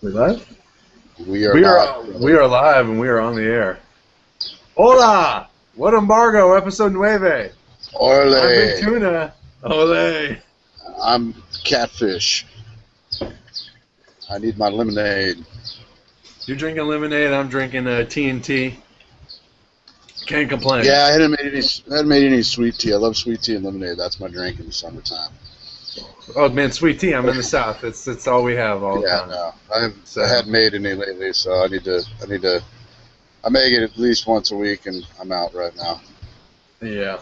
We live? We are live. We are live and we are on the air. Hola! What Embargo, episode Nueve. Ole. I'm Big Tuna. Ole. I'm Catfish. I need my lemonade. You're drinking lemonade, I'm drinking TNT. Can't complain. Yeah, I hadn't made any sweet tea. I love sweet tea and lemonade. That's my drink in the summertime. Oh man, sweet tea. I'm in the South. It's all we have all the time. Yeah, no, I hadn't made any lately, so I need to. I make it at least once a week, and I'm out right now. Yeah.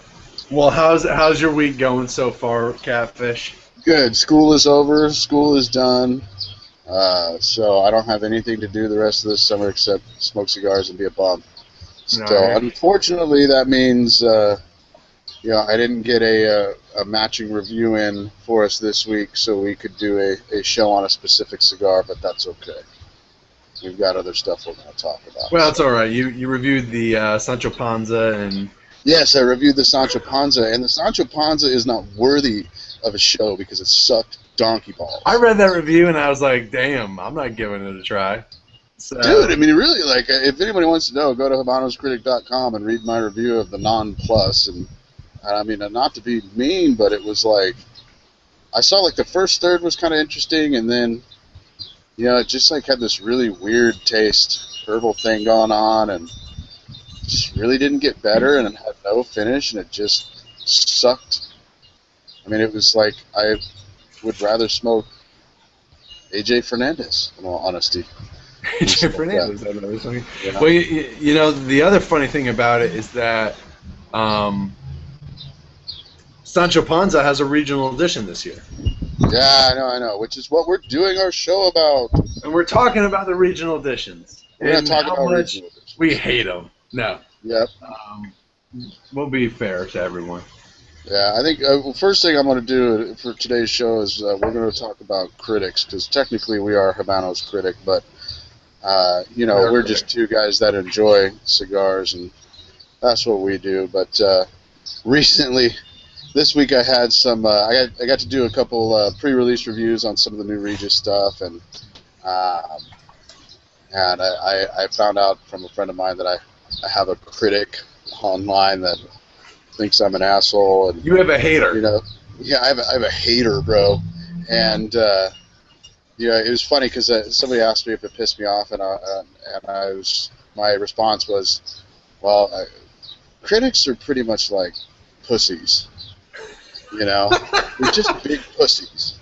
Well, how's your week going so far, Catfish? Good. School is over. School is done. So I don't have anything to do the rest of this summer except smoke cigars and be a bum. So unfortunately, that means I didn't get a matching review in for us this week, so we could do a show on a specific cigar, but that's okay. We've got other stuff we're going to talk about. Well, it's all right. You reviewed the Sancho Panza and... Yes, I reviewed the Sancho Panza, and the Sancho Panza is not worthy of a show because it sucked donkey balls. I read that review and I was like, damn, I'm not giving it a try. So, dude, I mean, really, like, if anybody wants to know, go to habanoscritic.com and read my review of the Non-Plus. And I mean, not to be mean, but it was like, I saw like the first third was kind of interesting, and then, it just like had this really weird taste, herbal thing going on, and just really didn't get better, and it had no finish, and it just sucked. I mean, it was like I would rather smoke AJ Fernandez, in all honesty. AJ Fernandez. Yeah. Well, the other funny thing about it is that Sancho Panza has a regional edition this year. Yeah, I know, which is what we're doing our show about. And we're talking about the regional editions. We're going to talk about regional editions. We hate them. No. Yep. We'll be fair to everyone. Yeah, I think first thing I'm going to do for today's show is we're going to talk about critics, because technically we are Habano's critic, but we're just two guys that enjoy cigars, and that's what we do. But recently, this week I had some. I got to do a couple pre-release reviews on some of the new Regis stuff, and I found out from a friend of mine that I have a critic online that thinks I'm an asshole. And you have a hater. Yeah, I have a hater, bro, and. It was funny because somebody asked me if it pissed me off, and my response was, well, critics are pretty much like pussies, they're just big pussies.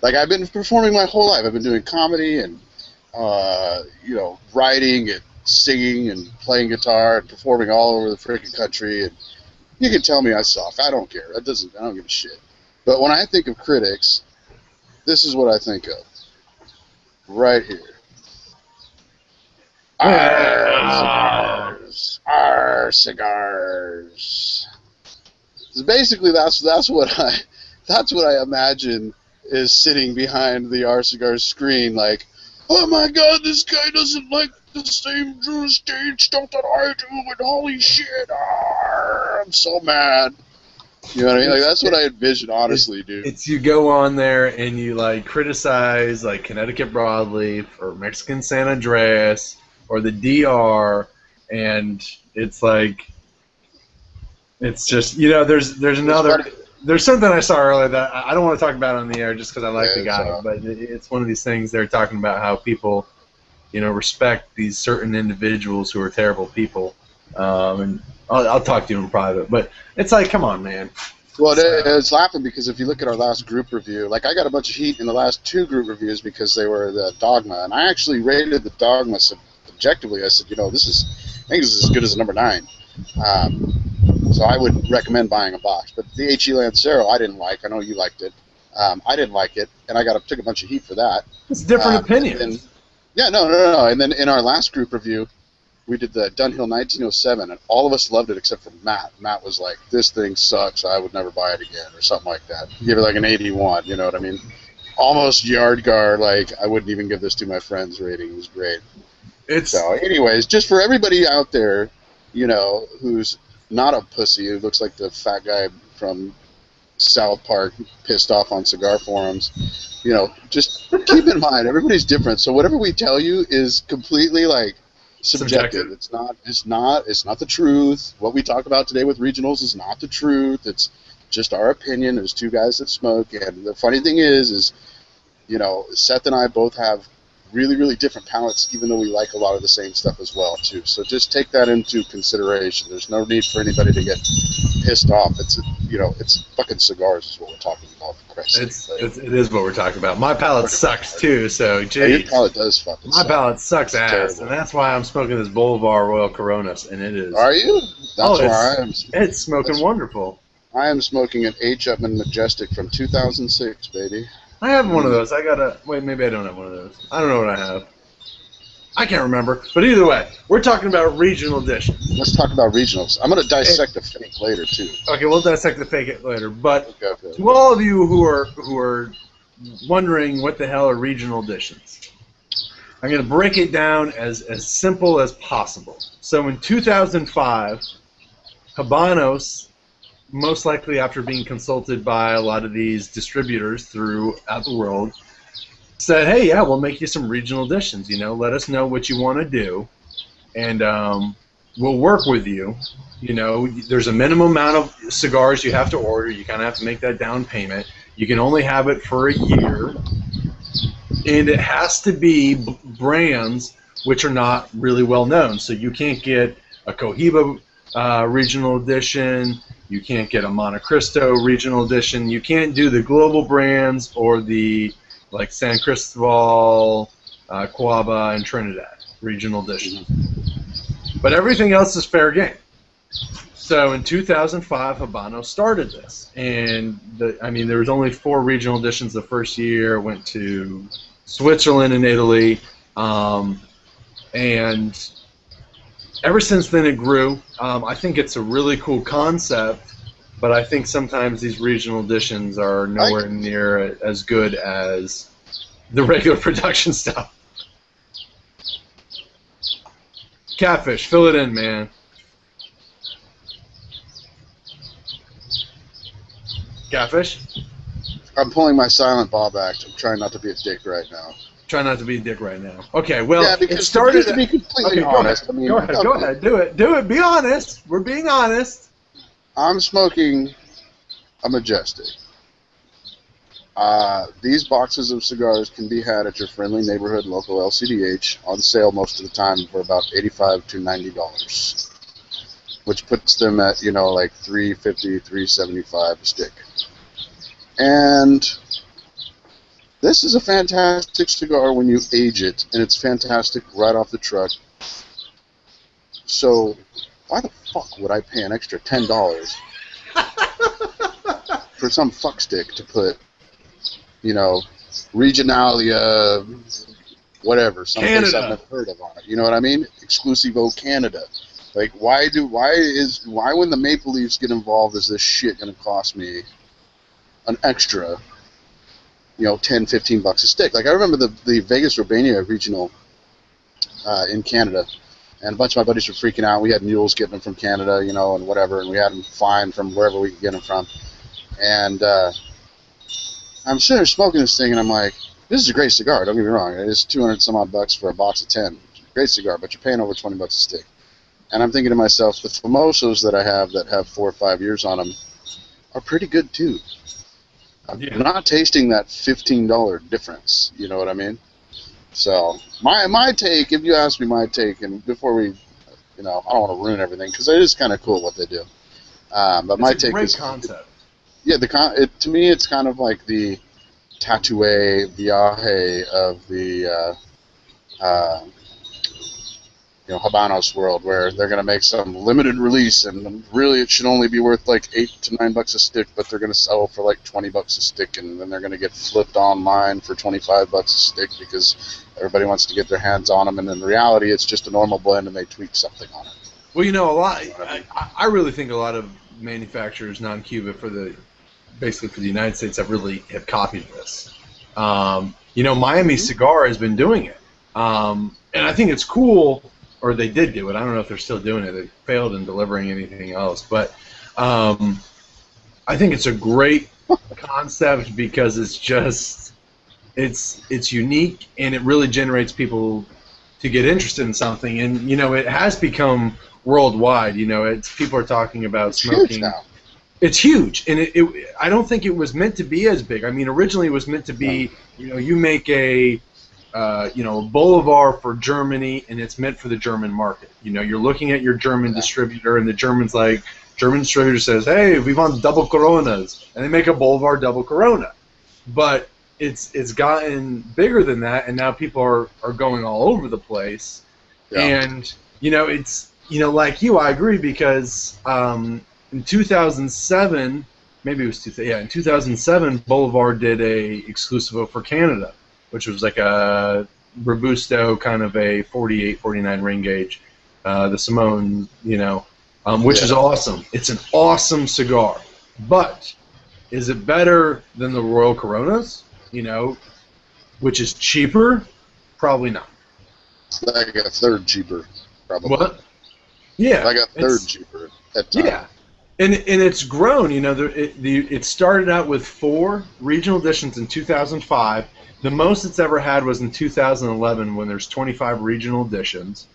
Like, I've been performing my whole life. I've been doing comedy and, writing and singing and playing guitar and performing all over the freaking country, and you can tell me I suck. I don't care. I don't give a shit. But when I think of critics, this is what I think of. Right here. Our cigars. So basically, that's what I imagine is sitting behind the Our Cigars screen. Like, oh my God, this guy doesn't like the same Drew stage stuff that I do, and holy shit, I'm so mad. You know what I mean? Like, that's what I envision, honestly, dude. It's you go on there and you criticize Connecticut Broadleaf or Mexican San Andreas or the DR, and it's just there's something I saw earlier that I don't want to talk about on the air just because I like the guy, but it's one of these things they're talking about how people respect these certain individuals who are terrible people, and I'll talk to you in private, but it's like, come on, man. Well, it's laughing because if you look at our last group review, I got a bunch of heat in the last two group reviews because they were the Dogma, and I actually rated the Dogma subjectively. I said, I think this is as good as a number 9. So I would recommend buying a box. But the H.E. Lancero, I didn't like. I know you liked it. I didn't like it, and I took a bunch of heat for that. It's different opinions. No. And then in our last group review, we did the Dunhill 1907, and all of us loved it except for Matt. Matt was like, this thing sucks, I would never buy it again, or something like that. He gave it an 81, you know what I mean? Almost Yardgar, I wouldn't even give this to my friends rating. It was great. So, anyways, just for everybody out there, who's not a pussy, who looks like the fat guy from South Park pissed off on cigar forums. You know, just keep in mind everybody's different. So whatever we tell you is completely like subjective. It's not the truth. What we talk about today with regionals is not the truth. It's just our opinion. There's two guys that smoke, and the funny thing is you know, Seth and I both have really, really different palates, even though we like a lot of the same stuff as well, too. So just take that into consideration. There's no need for anybody to get pissed off. It's, you know, it's fucking cigars is what we're talking about, for Christ's sake. It is what we're talking about. My palate sucks, too, so, geez. Yeah, your palate does fucking suck. My palate sucks ass, terrible. and that's why I'm smoking this Boulevard Royal Coronas, and it is... Are you? That's why I am... It's smoking wonderful. I am smoking an H. Upman Majestic from 2006, baby. I have one of those. I gotta... Wait, maybe I don't have one of those. I don't know what I have. I can't remember. But either way, we're talking about regional editions. Let's talk about regionals. I'm going to dissect the fake later, too. Okay, we'll dissect the fake later. But okay. To all of you who are wondering what the hell are regional editions, I'm going to break it down as simple as possible. So in 2005, Habanos, most likely after being consulted by a lot of these distributors throughout the world, said, hey, yeah, we'll make you some regional editions, you know, let us know what you want to do, and we'll work with you. You know, there's a minimum amount of cigars you have to order. You kind of have to make that down payment. You can only have it for a year, and it has to be brands which are not really well known. So you can't get a Cohiba regional edition. You can't get a Monte Cristo regional edition. You can't do the global brands or the like San Cristobal, Coaba, and Trinidad regional edition. But everything else is fair game. So in 2005, Habano started this, and I mean, there was only 4 regional editions the first year. Went to Switzerland and Italy, and ever since then it grew. I think it's a really cool concept, but I think sometimes these regional editions are nowhere near as good as the regular production stuff. Catfish, fill it in, man. Catfish? I'm pulling my silent Bob act. I'm trying not to be a dick right now. Try not to be a dick right now. Okay, well, yeah, because it started... to be completely honest, go ahead, do it. Do it, be honest. We're being honest. I'm smoking a Majestic. These boxes of cigars can be had at your friendly neighborhood local LCDH on sale most of the time for about $85 to $90, which puts them at, you know, like $3.50, $3.75 a stick. And this is a fantastic cigar when you age it, and it's fantastic right off the truck. So why the fuck would I pay an extra $10 for some fuck stick to put, you know, Regionalia, whatever, someplace I've never heard of on it. You know what I mean? Exclusivo Canada. Like, why when the Maple Leafs get involved is this shit gonna cost me an extra, you know, $10, $15 a stick? Like, I remember the Vegas Urbania regional in Canada, and a bunch of my buddies were freaking out. We had mules getting them from Canada, you know, and whatever, and we had them fine from wherever we could get them from. And I'm sitting there smoking this thing, and I'm like, this is a great cigar, don't get me wrong. It is 200 some odd bucks for a box of 10. Great cigar, but you're paying over 20 bucks a stick. And I'm thinking to myself, the Famosos that I have that have 4 or 5 years on them are pretty good too. I'm not tasting that $15 difference, you know what I mean? So my take, if you ask me my take, and before we, you know, I don't want to ruin everything because it is kind of cool what they do. But my take is concept. Yeah, to me, it's kind of like the Tatué Viaje of the you know, Habanos world, where they're going to make some limited release, and really it should only be worth like $8 to $9 a stick, but they're going to sell for like $20 a stick, and then they're going to get flipped online for $25 a stick because everybody wants to get their hands on them, and in reality, it's just a normal blend, and they tweak something on it. Well, you know, I really think a lot of manufacturers, non-Cuba, basically for the United States, have copied this. You know, Miami Cigar has been doing it, and I think it's cool. Or they did do it. I don't know if they're still doing it. They failed in delivering anything else. But I I think it's a great concept because it's unique and it really generates people to get interested in something. And it has become worldwide. People are talking about smoking. Huge now. It's huge, and I don't think it was meant to be as big. I mean, originally it was meant to be, you make a Boulevard for Germany, and it's meant for the German market. You're looking at your German distributor, and the German distributor says, "Hey, we want double Coronas," and they make a Boulevard double Corona. But it's gotten bigger than that, and now people are going all over the place. Yeah. And it's like you, I agree because in 2007, maybe it was in 2007, Boulevard did a exclusive for Canada, which was like a Robusto kind of a 48, 49 ring gauge, the Simone, which is awesome. It's an awesome cigar, but is it better than the Royal Coronas? Which is cheaper? Probably not. Like a third cheaper, probably. What? Yeah. Like a third cheaper at time. Yeah. And it's grown. It started out with 4 regional editions in 2005. The most it's ever had was in 2011 when there's 25 regional editions.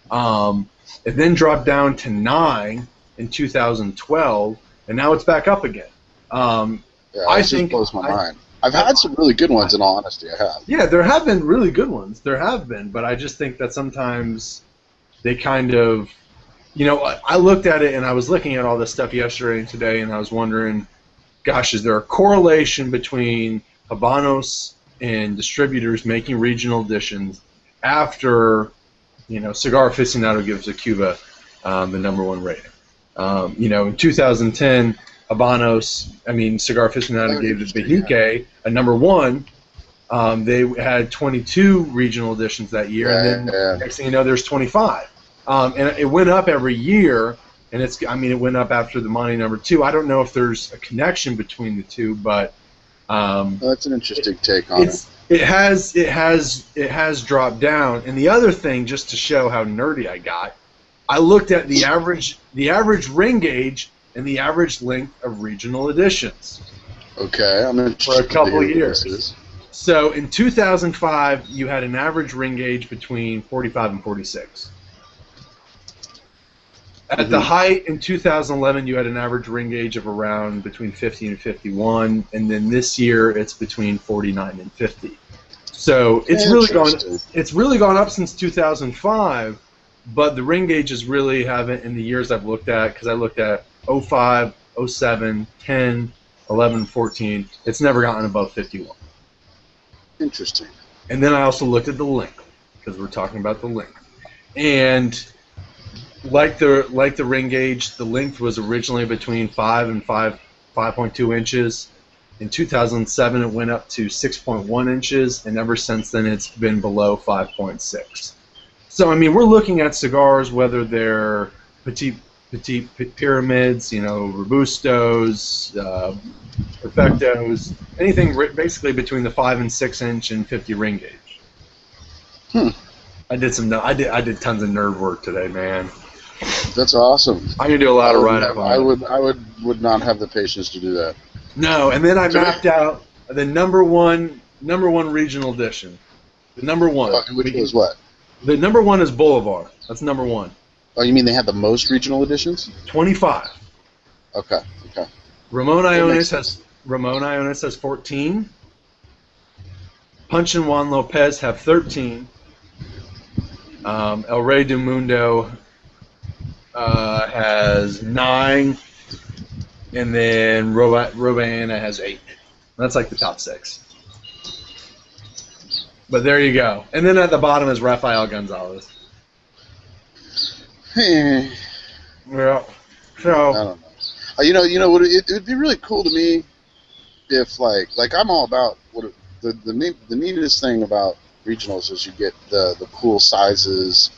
It then dropped down to 9 in 2012, and now it's back up again. I think blows my mind. I've had some really good ones, in all honesty. I have. Yeah, there have been really good ones. There have been, but I just think that sometimes they kind of, I looked at it and I was looking at all this stuff yesterday and today, and I was wondering, gosh, is there a correlation between Habanos and distributors making regional editions after, Cigar Aficionado gives a Cuba the #1 rating? In 2010, Cigar Aficionado gave the Bejuque a #1. They had 22 regional editions that year, and then next thing you know, there's 25. And it went up every year, and it went up after the Monte #2. I don't know if there's a connection between the two, but that's an interesting take on it. It has dropped down. And the other thing, just to show how nerdy I got, I looked at the average ring gauge and the average length of regional editions. Okay, I'm interested for a couple of years. So in 2005, you had an average ring gauge between 45 and 46. At the height in 2011, you had an average ring gauge of around between 50 and 51, and then this year it's between 49 and 50. So it's really gone up since 2005, but the ring gauges really haven't in the years I've looked at, because I looked at 05, 07, 10, 11, 14. It's never gotten above 51. Interesting. And then I also looked at the length, because we're talking about the length. And like the ring gauge, the length was originally between 5 and 5.2 inches. In 2007, it went up to 6.1 inches, and ever since then, it's been below 5.6. So, we're looking at cigars, whether they're petite pyramids, Robustos, Perfectos, anything basically between the 5 and 6 inch and 50 ring gauge. I did tons of nerd work today, man. That's awesome. I'm gonna do a lot of write-up on it. I would not have the patience to do that. No, and then I mapped out the number one regional edition. The #1. Which was what? The #1 is Boulevard. That's #1. Oh, you mean they have the most regional editions? 25. Okay. Ramon Iones has 14. Punch and Juan Lopez have 13. El Rey del Mundo has 9, and then Robaina has 8. That's like the top 6. But there you go. And then at the bottom is Rafael Gonzalez. Yeah. So. I don't know. You know what? It would be really cool to me if like I'm all about the neatest thing about regionals is you get the cool sizes,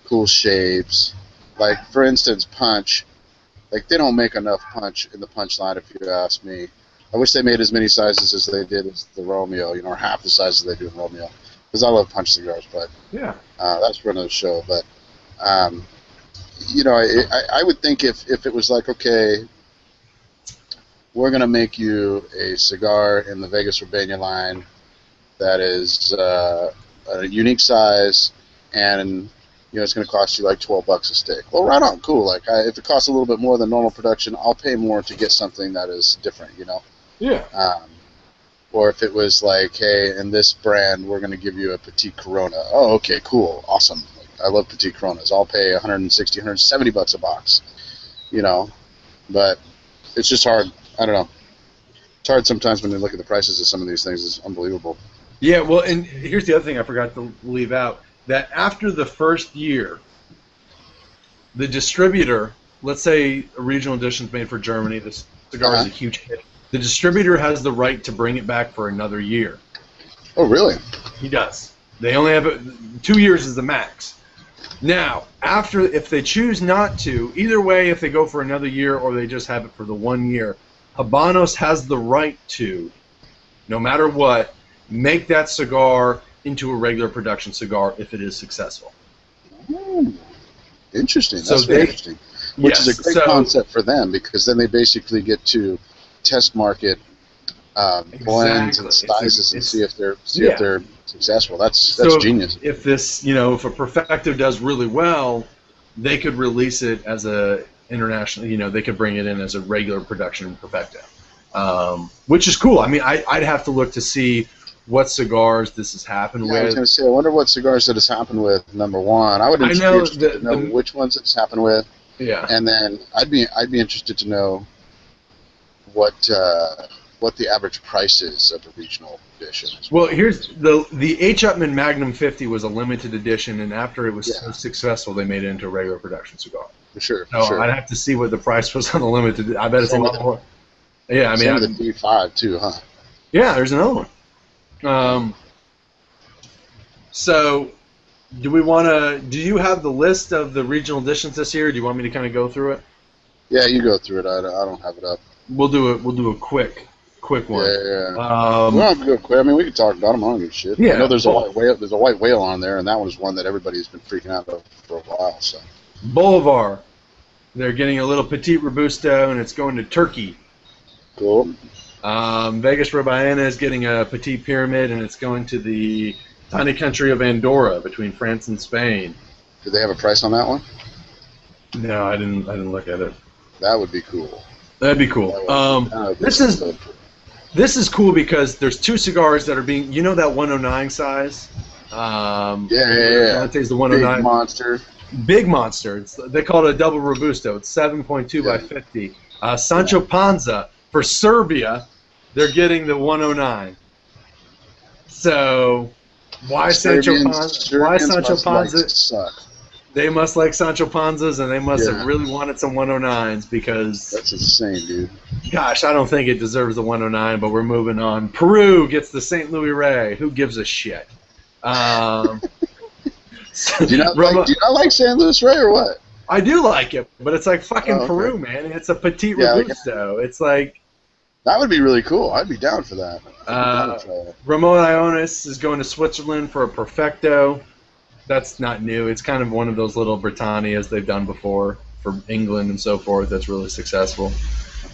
cool shapes. Like, for instance, Punch. Like, they don't make enough Punch in the Punch line, if you ask me. I wish they made as many sizes as they did as the Romeo, or half the sizes they do in Romeo. Because I love Punch cigars, but yeah, that's for another show. But, I would think if it was like, okay, we're going to make you a cigar in the Vegas Urbana line that is a unique size, and it's going to cost you like $12 a stick. Well, right on, cool. Like, if it costs a little bit more than normal production, I'll pay more to get something that is different, Yeah. Or if it was like, hey, in this brand, we're going to give you a Petite Corona. Oh, okay, cool, awesome. Like, I love Petite Coronas. I'll pay $160, $170 a box, But it's just hard. I don't know. It's hard sometimes when you look at the prices of some of these things. It's unbelievable. Yeah, well, and here's the other thing I forgot to leave out. That after the first year, the distributor, let's say a regional edition's made for Germany, this cigar is a huge hit. The distributor has the right to bring it back for another year. Oh, really? He does. They only have 2 years is the max. Now, if they choose not to, either way, if they go for another year or they just have it for the 1 year, Habanos has the right to, no matter what, make that cigar into a regular production cigar if it is successful. Interesting. That's very interesting. Which is a great concept for them, because then they basically get to test market blends and sizes and see if they're successful. That's genius. If this, if a Perfecto does really well, they could release it as a international. They could bring it in as a regular production Perfecto, which is cool. I mean, I'd have to look to see what cigars this has happened with. I was going to say, I wonder what cigars that has happened with. Number one, I would be interested to know which ones it's happened with. Yeah. And then I'd be interested to know what the average price is of a regional edition. Well, here's the H. Upmann Magnum 50 was a limited edition, and after it was so successful, they made it into a regular production cigar. For sure. So I'd have to see what the price was on the limited. I bet it's a lot more. Yeah, I mean, the D5 too, huh? Yeah, there's another one. So, do you have the list of the regional editions this year? Or do you want me to kind of go through it? Yeah, you go through it. I don't have it up. We'll do a quick one. Yeah. We don't have to go quick. I mean, we can talk about them. I don't give a shit. Yeah. I know there's a white whale. There's a white whale on there, and that one is one that everybody's been freaking out about for a while. So. Bolivar, they're getting a little Petite Robusto, and it's going to Turkey. Cool. Vegas Urbana is getting a Petite Pyramid, and it's going to the tiny country of Andorra between France and Spain. Do they have a price on that one? No, I didn't look at it. That would be cool. That'd be cool. This is cool because there's two cigars that are being, that 109 size. Yeah. It's the 109. Big monster. Big monster. They call it a double Robusto. It's 7.2 by 50. Sancho Panza for Serbia, they're getting the 109. So why Sancho Panza? Why Sancho Panza? They must like Sancho Panzas, and they must have really wanted some 109s because... That's insane, dude. Gosh, I don't think it deserves the 109, but we're moving on. Peru gets the St. Louis Rey. Who gives a shit? Do you not like St. Louis Rey or what? I do like it, but it's like fucking Peru, man. It's a Petite Robusto. It's like... That would be really cool. I'd be down for that. Ramon Ionis is going to Switzerland for a Perfecto. That's not new. It's kind of one of those little Britannias they've done before for England and so forth that's really successful.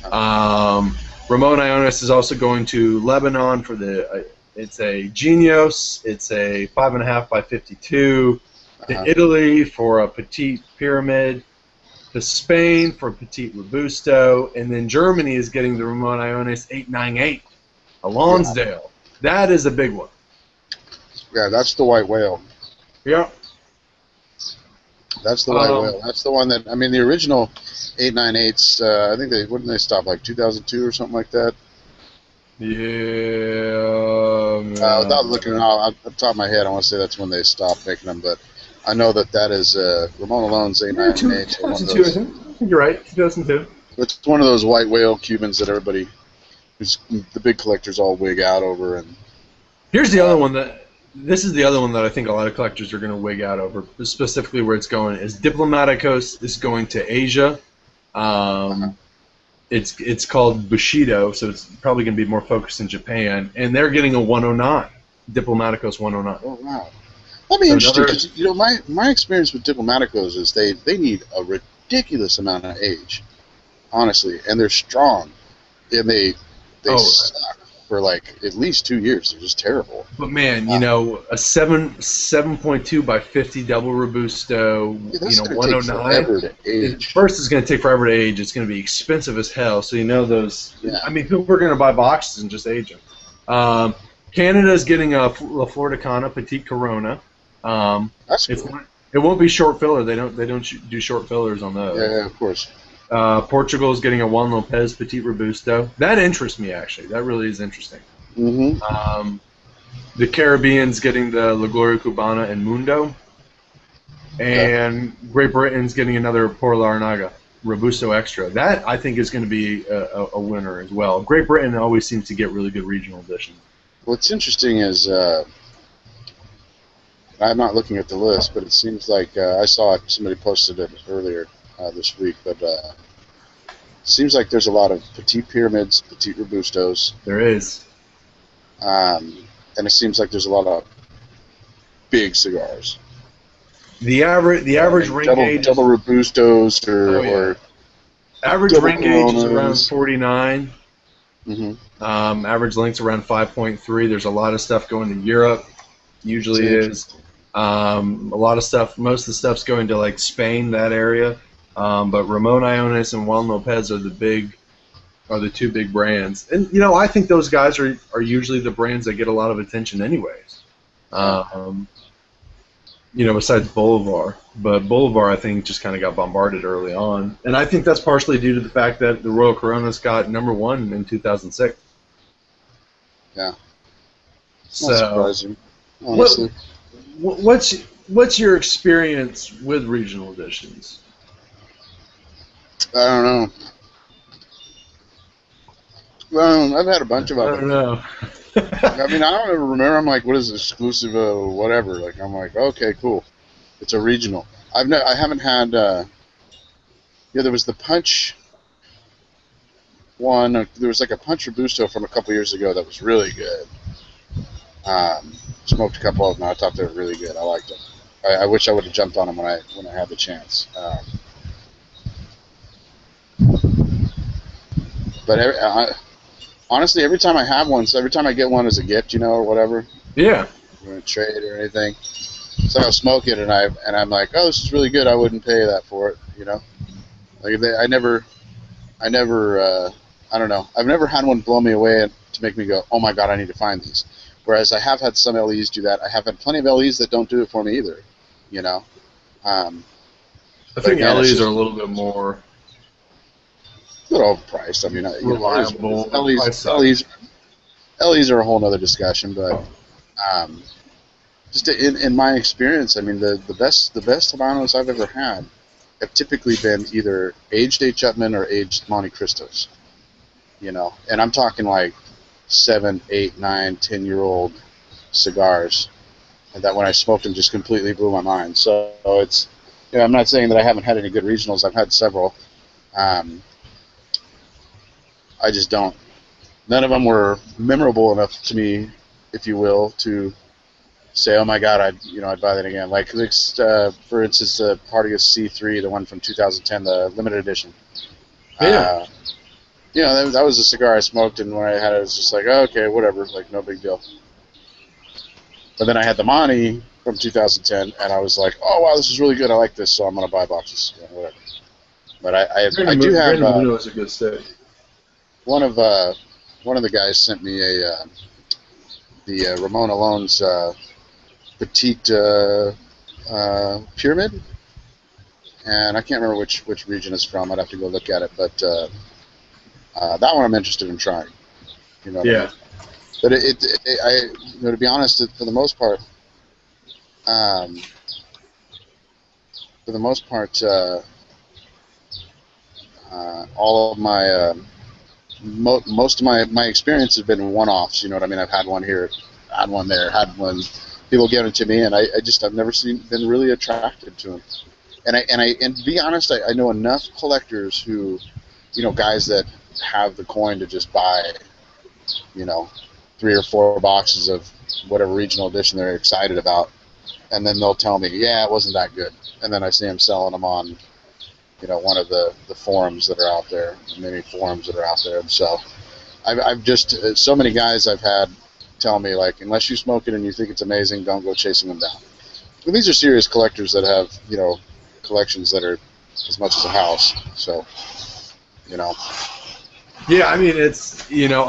Ramon Ionis is also going to Lebanon for it's a Genios. It's a 5.5 by 52. To Italy for a Petite Pyramid. To Spain for Petite Robusto. And then Germany is getting the Ramon Ionis 898. A Lonsdale. That is a big one. Yeah, that's the white whale. Yeah. That's the white whale. That's the one that, the original 898s, I think wouldn't they stop, like 2002 or something like that? Yeah. Without looking off the top of my head, I want to say that's when they stopped making them, but I know that is Ramon Alone's 898. 2002, I think you're right, 2002. It's one of those white whale Cubans that the big collectors all wig out over. And here's the other one This is the other one that I think a lot of collectors are going to wig out over, specifically where it's going, is Diplomaticos is going to Asia. It's called Bushido, so it's probably going to be more focused in Japan, and they're getting a 109, Diplomaticos 109. Oh, wow. That'd be interesting, because, my experience with Diplomaticos is they need a ridiculous amount of age, honestly, and they're strong. and they Oh, suck for like at least 2 years. They're just terrible. but man, you know, a 7.2 by 50 double Robusto, Yeah, that's gonna take 109. forever to age. First, it's going to take forever to age. It's going to be expensive as hell. So those. Yeah. I mean, people are going to buy boxes and just age them. Canada's getting a La Floridicana Petite Corona. That's cool. It won't be short filler. They don't do short fillers on those. Yeah, of course. Portugal's getting a Juan Lopez Petit Robusto. That interests me, actually. That really is interesting. Mm-hmm. The Caribbean's getting the La Gloria Cubana and Mundo. And Great Britain's getting another Por Laranaga Robusto Extra. That, I think, is going to be a winner as well. Great Britain always seems to get really good regional editions. What's interesting is I'm not looking at the list, but it seems like I saw somebody posted it earlier this week, but it seems like there's a lot of petite pyramids, petite robustos. There is. And it seems like there's a lot of big cigars. The average ring age double robustos or average ring age is around 49. Mm-hmm. Average length's around 5.3. There's a lot of stuff going to Europe. Usually is. A lot of stuff. Most of the stuff's going to like Spain, that area. But Ramon Iones and Juan Lopez are the two big brands. And I think those guys are usually the brands that get a lot of attention anyways. Besides Bolivar. But Bolivar, I think, just kind of got bombarded early on. And I think that's partially due to the fact that the Royal Coronas got #1 in 2006. Yeah. So, not surprising, honestly. What's your experience with regional editions? I don't know. Well, I've had a bunch of them. I don't know. I mean, I don't ever remember. I'm like, what is exclusive or whatever? Like, I'm like, okay, cool. It's a regional. I haven't had. There was the Punch one. There was like a Punch Robusto from a couple years ago that was really good. Smoked a couple of them. I thought they were really good. I liked them. I wish I would have jumped on them when I had the chance. But honestly, every time I have one, so every time I get one as a gift, or whatever. Yeah. Or a trade or anything. So I'll smoke it, and I'm like, oh, this is really good. I wouldn't pay that for it, Like I never, I don't know. I've never had one blow me away to make me go, oh my god, I need to find these. Whereas I have had some LEs do that. I have had plenty of LEs that don't do it for me either, I think LEs are a little bit more. A little overpriced. I mean, reliable. LEs are a whole other discussion, but just in my experience, I mean, the best Habanos I've ever had have typically been either aged H. Upmann or aged Monte Cristos. And I'm talking like 7, 8, 9, 10-year-old cigars, and that when I smoked them just completely blew my mind. So it's, I'm not saying that I haven't had any good regionals. I've had several. I just don't. None of them were memorable enough to me, if you will, to say, "Oh my God, I'd buy that again." Like, for instance, the Partagas C3, the one from 2010, the limited edition. Yeah. That was a cigar I smoked, and when I had it, it was just like, oh, okay, whatever, like no big deal. But then I had the Monty from 2010, and I was like, oh wow, this is really good. I like this, so I'm gonna buy boxes, whatever. But I do have. Is a good stick. One of the guys sent me the Ramon Alone's petite pyramid, and I can't remember which region it's from. I'd have to go look at it, but that one I'm interested in trying. What I mean? But to be honest, for the most part, all of my most of my experience has been one-offs. You know what I mean? I've had one here, had one there, had one. People give it to me, and I've never been really attracted to them. And to be honest, I know enough collectors who, guys that have the coin to just buy, 3 or 4 boxes of whatever regional edition they're excited about, and then they'll tell me, yeah, it wasn't that good, and then I see them selling them on, one of the forums that are out there, many forums that are out there, and so I've just so many guys I've had tell me, like, unless you smoke it and you think it's amazing, don't go chasing them down. And these are serious collectors that have, you know, collections that are as much as a house. So, you know. Yeah, I mean, it's, you know,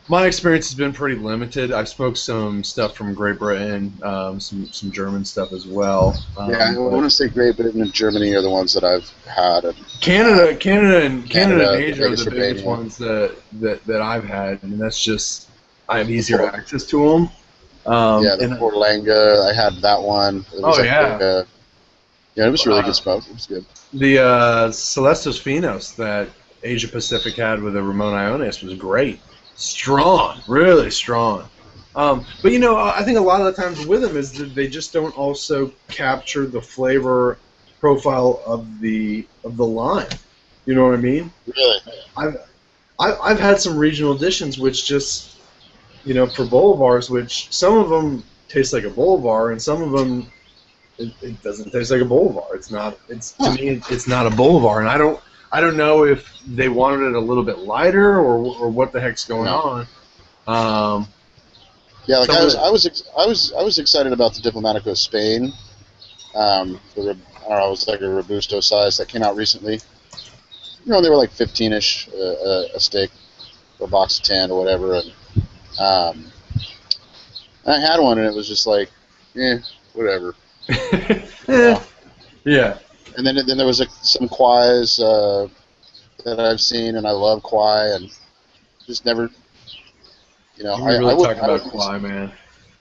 my experience has been pretty limited. I've smoked some stuff from Great Britain, some German stuff as well. Yeah, I want to say Great Britain and Germany are the ones that I've had. And, Canada and Asia are the biggest Albania. ones that I've had, and that's just I have easier access to them. Yeah, the Fort Langa, I had that one. It was yeah, it was really good smoke. It was good. The Celestos Finos that Asia Pacific had with the Ramon Iones was great. Strong, really strong. But you know, I think a lot of the times with them is that they just don't also capture the flavor profile of the line. You know what I mean? Really? I've had some regional editions which just, you know, for Bolivars, which some of them taste like a Bolivar and some of them it doesn't taste like a Bolivar. It's not. To me, it's not a Bolivar, and I don't know if they wanted it a little bit lighter or what the heck's going on. Yeah, like I was excited about the Diplomatico Spain. I don't know, it was like a Robusto size that came out recently. You know, they were like 15-ish a stick, or a box of 10 or whatever. And I had one, and it was just like, whatever. Yeah. And then there was some Kwais that I've seen, and I love Kwai, and just never, you know, I really talk about Kwai, man.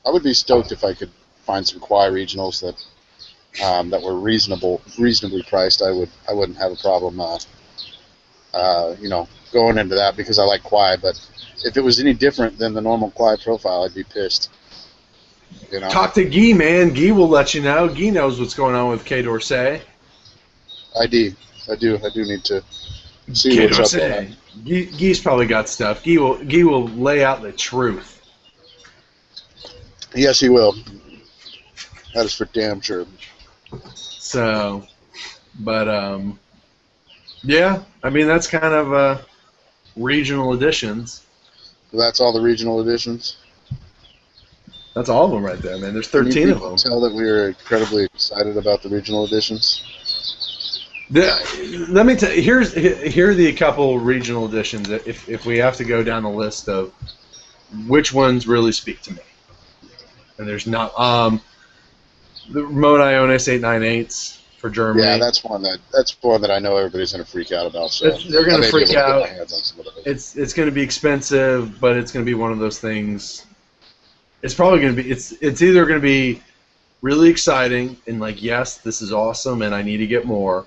I would be stoked if I could find some Kwai regionals that were reasonably priced. I wouldn't have a problem, you know, going into that because I like Kwai. But if it was any different than the normal Kwai profile, I'd be pissed. You know? Talk to Guy, man. Guy will let you know. Guy knows what's going on with K Dorsey. I do need to see what's up there. Guy's probably got stuff. Guy will lay out the truth. Yes, he will. That is for damn sure. So, but yeah, I mean that's kind of regional editions. That's all the regional editions. That's all of them right there, man. There's 13 of them. Tell that we are incredibly excited about the regional editions. Let me tell you. Here are the couple regional editions. If we have to go down the list of which ones really speak to me, and there's not the Ramon Iones 898s for Germany. Yeah, that's one that I know everybody's gonna freak out about. So they're gonna freak out. It's gonna be expensive, but it's gonna be one of those things. It's probably gonna be. It's either gonna be really exciting and like, yes, this is awesome, and I need to get more.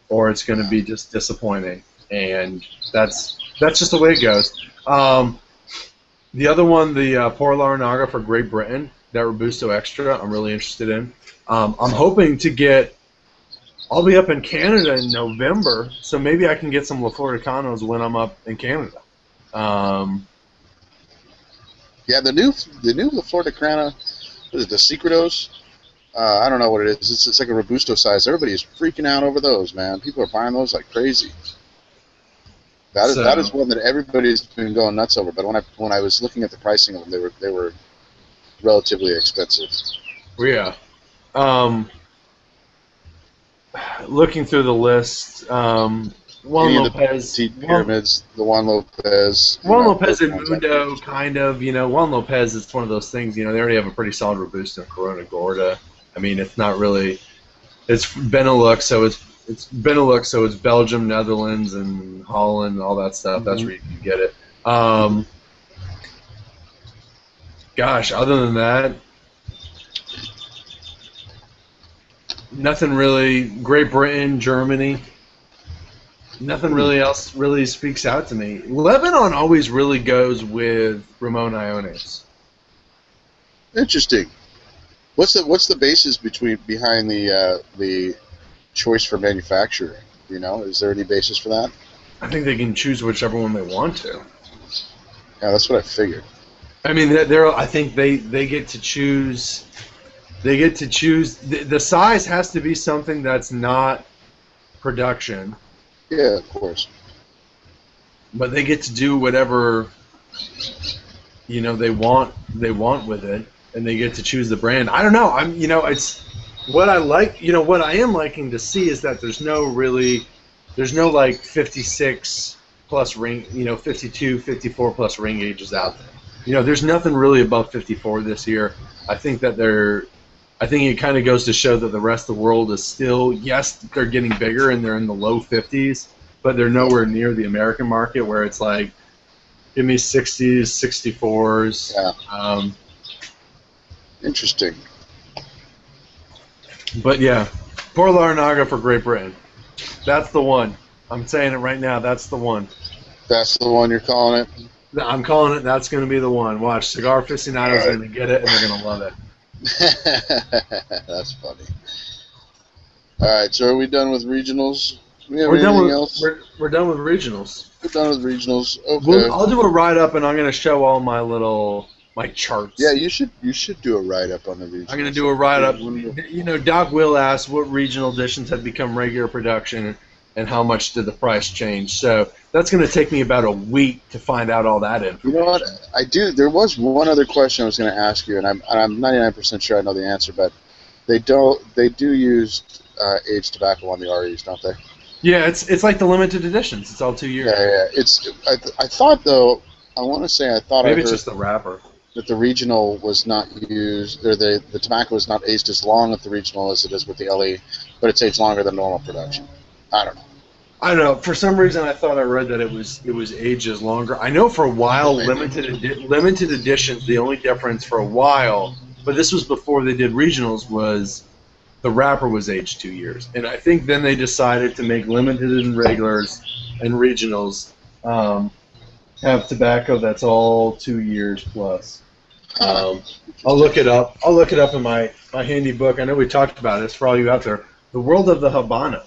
Or it's going to be just disappointing, and that's just the way it goes. The other one, the Por Laranaga for Great Britain, that Robusto Extra, I'm really interested in. I'm hoping to get. I'll be up in Canada in November, so maybe I can get some La Floricanos when I'm up in Canada. Yeah, the new La Floricana, what is it, the Secretos? I don't know what it is. It's like a Robusto size. Everybody is freaking out over those, man. People are buying those like crazy. That is one that everybody's been going nuts over. But when I was looking at the pricing of them, they were relatively expensive. Yeah. Looking through the list, Juan Lopez, the pyramids, the Juan Lopez. Juan Lopez and Mundo, kind of. You know, Juan Lopez is one of those things. You know, they already have a pretty solid Robusto in Corona Gorda. I mean, it's not really. It's Benelux, so it's Benelux, so it's Belgium, Netherlands, and Holland, all that stuff. Mm-hmm. That's where you can get it. Gosh, other than that, nothing really. Great Britain, Germany. Nothing really else really speaks out to me. Lebanon always really goes with Ramon Iones. Interesting. What's the basis behind the choice for manufacturer? You know, is there any basis for that? I think they can choose whichever one they want to. Yeah, that's what I figured. I mean, I think they get to choose. They get to choose. The size has to be something that's not production. Yeah, of course. but they get to do whatever they want with it, and they get to choose the brand. I don't know. It's what I like. What I am liking to see is that there's no like 56 plus ring, 52, 54 plus ring gauges out there. There's nothing really above 54 this year. I think it kind of goes to show that the rest of the world is still, yes, they're getting bigger and they're in the low 50s, but they're nowhere near the American market where it's like, give me 60s, 64s. Yeah. Interesting. But yeah, Port Larnaga for Great Britain. That's the one. I'm saying it right now. That's the one. That's the one you're calling it? I'm calling it. That's going to be the one. Watch, Cigar Aficionados are going to get it, and they're going to love it. That's funny. All right, so are we done with regionals? We're done with regionals. We're done with regionals. Okay. I'll do a write-up, and I'm going to show all my charts. Yeah, you should do a write-up on the regionals. I'm going to do a write-up. Doc Will asked what regional editions have become regular production, and how much did the price change. So that's going to take me about a week to find out all that information. You know what? I do. There was one other question I was going to ask you, and I'm 99% sure I know the answer, but they do use aged tobacco on the REs, don't they? Yeah, it's like the limited editions. It's all 2 years. Yeah. I thought though. I want to say I thought maybe I heard it's just the wrapper. That the regional was not used, or the tobacco was not aged as long with the regional as it is with the LE, but it's aged longer than normal production. I don't know. For some reason, I thought I read that it was aged as longer. I know for a while, limited editions. The only difference for a while, but this was before they did regionals, was the wrapper was aged 2 years, and I think then they decided to make limited and regulars and regionals have tobacco that's all 2 years plus. I'll look it up. I'll look it up in my handy book. I know we talked about it. It's for all you out there. The World of the Habano.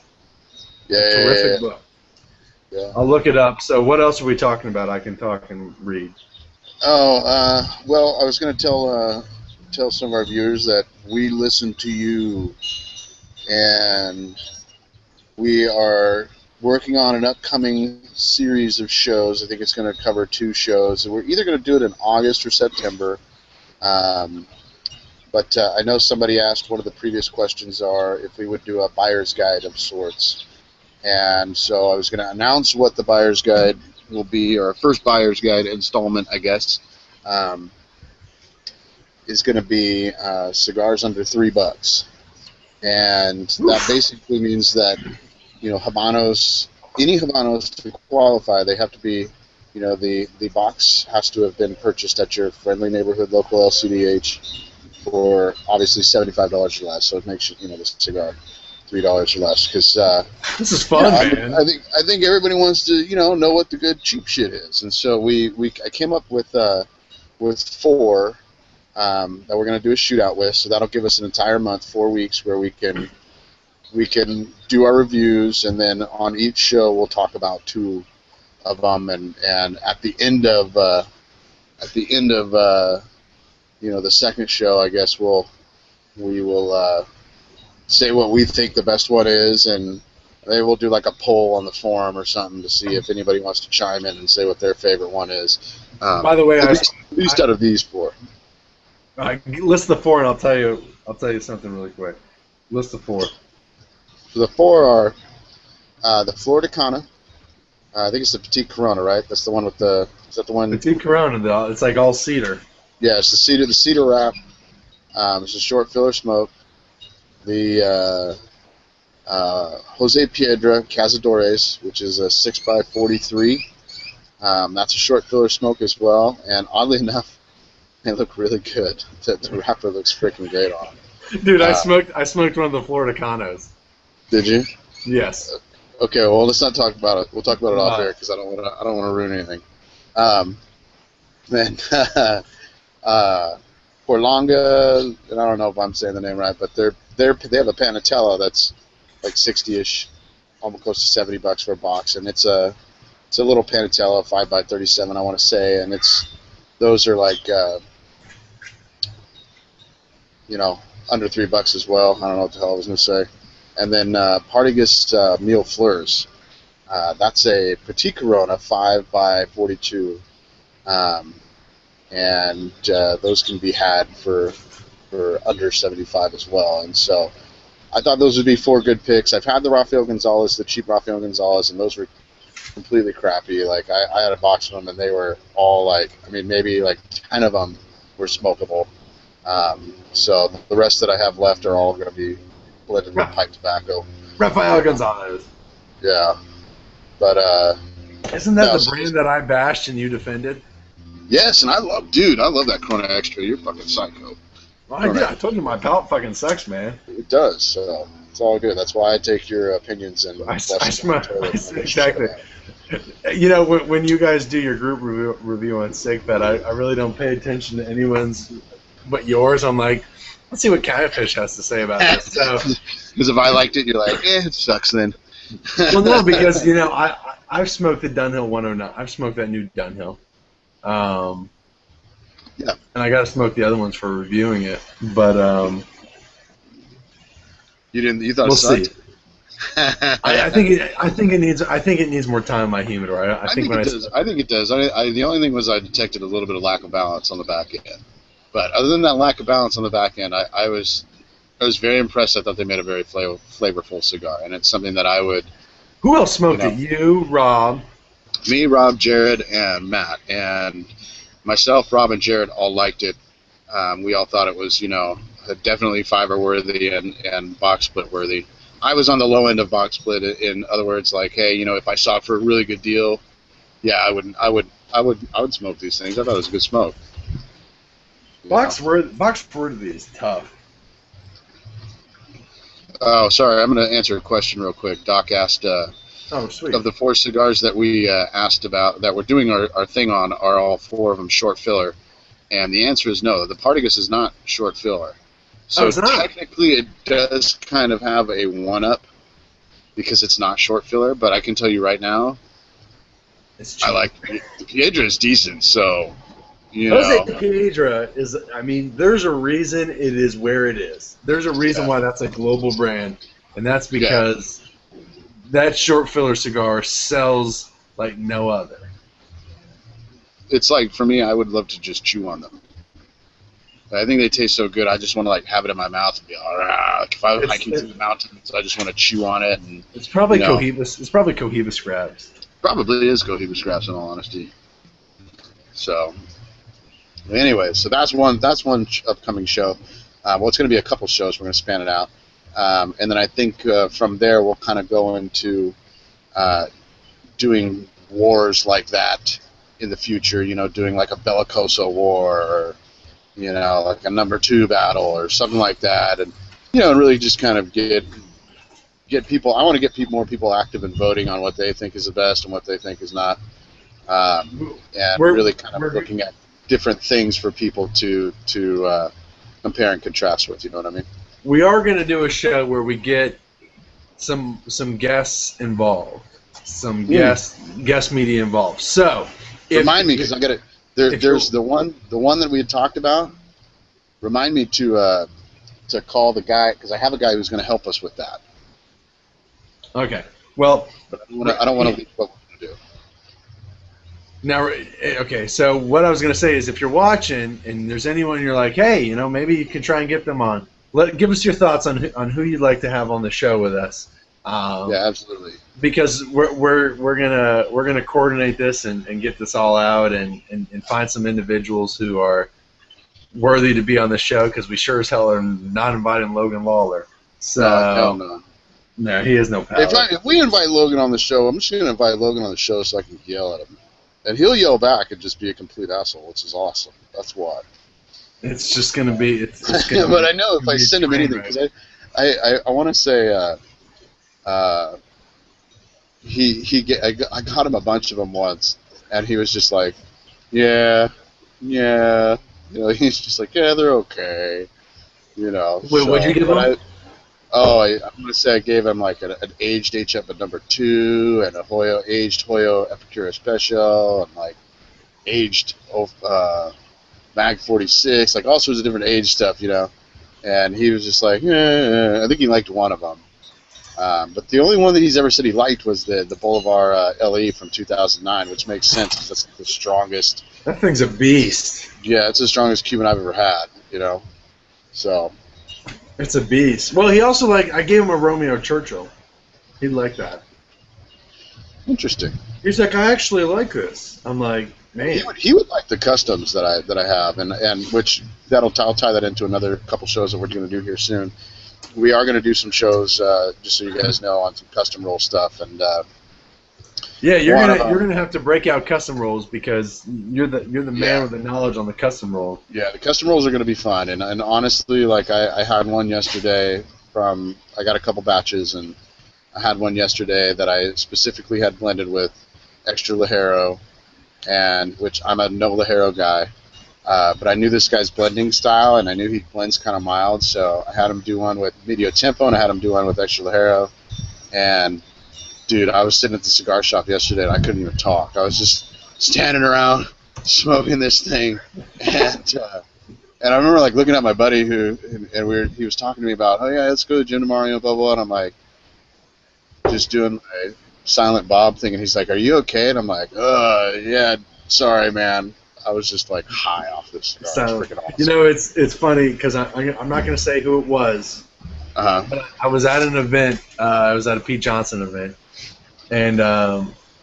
Terrific book. Yeah. I'll look it up. So what else are we talking about? I can talk and read. Well, I was going to tell some of our viewers that we listen to you, and we are working on an upcoming series of shows. I think it's going to cover 2 shows. We're either going to do it in August or September. But I know somebody asked, one of the previous questions are if we would do a buyer's guide of sorts. And so I was going to announce what the buyer's guide will be, or our first buyer's guide installment, I guess, is going to be cigars under $3. And that basically means that, Habanos, any Habanos to qualify, they have to be, the box has to have been purchased at your friendly neighborhood local LCDH for obviously $75 or less. So it makes the cigar $3 or less. Because this is fun, man. I think everybody wants to know what the good cheap shit is, and so I came up with 4 that we're going to do a shootout with. So that'll give us an entire month, 4 weeks, where we can do our reviews, and then on each show we'll talk about 2 of them, and at the end of the second show, I guess we will say what we think the best one is, and maybe we'll do like a poll on the forum or something to see if anybody wants to chime in and say what their favorite one is. By the way, at least out of these 4. List the 4, and I'll tell you something really quick. List the 4. So the 4 are the Florida Cana. I think it's the Petite Corona, right? That's the one with the. Is that the one? Petite Corona, though. It's like all cedar. Yeah, it's the cedar wrap. It's a short filler smoke. The Jose Piedra Cazadores, which is a 6x43. That's a short filler smoke as well. And oddly enough, they look really good. The wrapper looks freaking great on them. Dude, I smoked one of the Florida Canos. Did you? Yes. Okay, well, let's not talk about it. We'll talk about it off air because I don't want to ruin anything. Then Porlanga, and I don't know if I'm saying the name right, but they have a Panatella that's like 60-ish, almost close to $70 for a box, and it's a little Panatella 5x37, I want to say, and those are like under $3 as well. I don't know what the hell I was going to say. And then Partagas Meal Fleurs, That's a Petit Corona 5 by 42, and those can be had for under 75 as well. And so I thought those would be 4 good picks. I've had the Rafael Gonzalez, the cheap Rafael Gonzalez, and those were completely crappy. Like I had a box of them, and they were all like, I mean, maybe like 10 of them were smokable. So the rest that I have left are all going to be blended with pipe tobacco. Rafael Gonzalez. Yeah, but isn't that the brand that I bashed and you defended? Yes, and I love that Corona Extra. You're fucking psycho. Well, I told you my palate fucking sucks, man. It does. So it's all good. That's why I take your opinions and I smoke exactly. You know, when you guys do your group review on SigFed, I really don't pay attention to anyone's but yours. I'm like, let's see what Catfish has to say about this. So, because if I liked it, you're like, it sucks then. Well, no, because you know, I've smoked the Dunhill 109. I've smoked that new Dunhill. Yeah. And I got to smoke the other ones for reviewing it, but you didn't. You thought we'll it sucked? See. I think it needs more time in my humidor. I think it does. I think it does. The only thing was I detected a little bit of lack of balance on the back end, but other than that lack of balance on the back end, I was very impressed. I thought they made a very flavorful cigar, and it's something that I would. Who else smoked it? You, Rob. Me, Rob, Jared, and Matt, and myself, Rob, and Jared all liked it. We all thought it was, definitely fiver worthy and box split worthy. I was on the low end of box split. In other words, like, hey, if I saw it for a really good deal, yeah, I would smoke these things. I thought it was a good smoke. Box worthy is tough. Oh, sorry. I'm going to answer a question real quick. Doc asked. Oh, sweet. Of the 4 cigars that we asked about, that we're doing our thing on, are all 4 of them short filler? And the answer is no. The Partagas is not short filler. So technically it does kind of have a 1-up because it's not short filler, but I can tell you right now, I like the Piedra is decent, so, Jose Piedra is, I mean, there's a reason it is where it is. There's a reason why that's a global brand, and that's because... that short filler cigar sells like no other. It's like, for me, I would love to just chew on them. I think they taste so good, I just want to like have it in my mouth and be like, if I was hiking through the mountains, I just want to chew on it. And it's probably Cohiba. It's probably Cohiba scraps. Probably is Cohiba scraps, in all honesty. So, anyway, so that's one upcoming show. Well, it's going to be a couple shows. We're going to span it out. And then I think from there we'll kind of go into doing wars like that in the future, doing like a Bellicoso war or, like a number 2 battle or something like that. And, and really just kind of get people, I want to get more people active in voting on what they think is the best and what they think is not. And really kind of looking at different things for people to compare and contrast with, you know what I mean? We are going to do a show where we get some guests involved, some guest media involved. So, remind me, because I got it. There's the one that we had talked about. Remind me to call the guy, because I have a guy who's going to help us with that. Okay. Well, but I don't want to leave what we're going to do. Now, okay. So what I was going to say is, if you're watching and there's anyone you're like, hey, maybe you can try and get them on. Give us your thoughts on who you'd like to have on the show with us. Yeah, absolutely. Because we're gonna coordinate this and get this all out and find some individuals who are worthy to be on the show, because we sure as hell are not inviting Logan Lawler. So hell no. No, he has no power. If we invite Logan on the show, I'm just gonna invite Logan on the show so I can yell at him, and he'll yell back and just be a complete asshole, which is awesome. That's why. It's just going to be... But I know if I send him anything, because I want to say I got him a bunch of them once, and he was just like, yeah, he's just like, yeah, they're okay, Wait, what'd you give him? I'm going to say I gave him like an aged HF at number 2, and a aged Hoyo Epicura Special, and like aged... Mag 46, like all sorts of different age stuff, and he was just like, I think he liked one of them. But the only one that he's ever said he liked was the Bolivar LE from 2009, which makes sense because that's the strongest. That thing's a beast. Yeah, it's the strongest Cuban I've ever had, you know. So. It's a beast. Well, he also I gave him a Romeo Churchill. He'd like that. Interesting. He's like, I actually like this. I'm like, man. He would like the customs that I have, and which I'll tie that into another couple shows that we're going to do here soon. We are going to do some shows, just so you guys know, on some custom roll stuff, and yeah, you're gonna have to break out custom rolls because you're the man with the knowledge on the custom roll. Yeah, the custom rolls are going to be fun, and honestly, like I had one yesterday I got a couple batches, and I had one yesterday that I specifically had blended with extra Ligero, and which I'm a no Ligero guy. But I knew this guy's blending style, and I knew he blends kind of mild, so I had him do one with Medio Tempo, and I had him do one with extra Ligero. And, dude, I was sitting at the cigar shop yesterday, and I couldn't even talk. I was just standing around smoking this thing. And I remember, looking at my buddy he was talking to me about, oh, yeah, let's go to Jim DeMario, blah, blah, and I'm like, just doing my Silent Bob thing, and he's like, are you okay? And I'm like, yeah, sorry, man. I was just high off this cigar. It was freaking awesome. You know, it's funny because I'm not going to say who it was. But I was at an event. I was at a Pete Johnson event, and